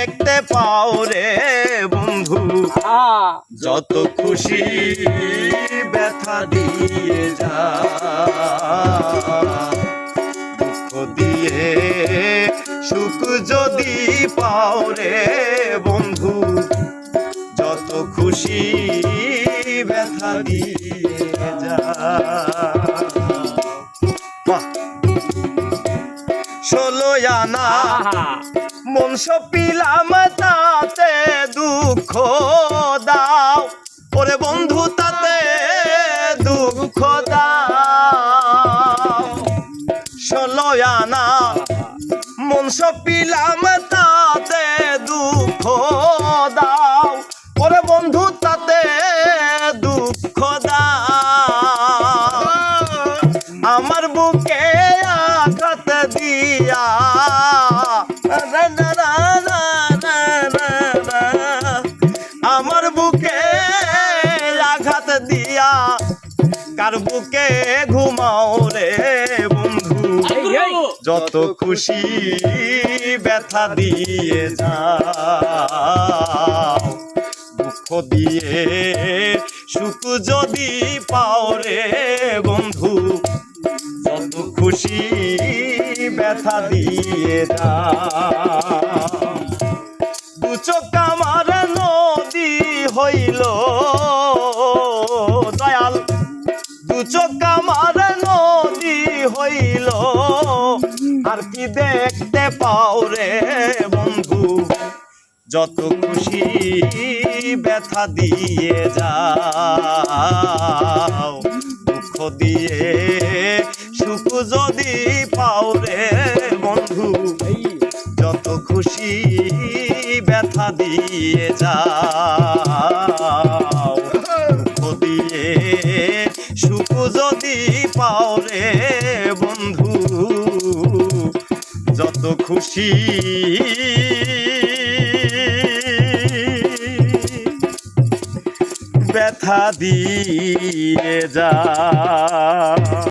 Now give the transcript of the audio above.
দেখতে পাও রে বন্ধু যত খুশি ব্যথা দিয়ে যা দুঃখ দিয়ে সুখ যদি পাও রে বন্ধু যত খুশি ব্যথা দিয়ে যা ষোলো আনা মন সপিলাম তাতে দুঃখ দাও ওরে বন্ধু তাতে দুঃখ দাও ষোলো আনা মন সপিলাম তাতে দুঃখ দাও ওরে বন্ধু তাতে দুঃখ দাও আমার বুকে আঘাত দিয়া আমার বুকে আঘাত দিয়া কার বুকে ঘুমাও রে বন্ধু যত খুশি ব্যথা দিয়ে যাও দুঃখ দিয়ে সুখ যদি পাও রে বন্ধু যত খুশি ব্যথা দিয়ে যাও দু চোখ আমার নদী হইল দয়াল দু চোখ আমার নদী হইল আর কি দেখতে পাও রে বন্ধু যত খুশি ব্যথা দিয়ে যাও দুঃখ দিয়ে সুখ যদি পাও রে বন্ধু যত খুশি ব্যথা দিয়ে যাও দুঃখ দিয়ে সুখ যদি পাও রে বন্ধু যত খুশি ব্যথা দিয়ে যা।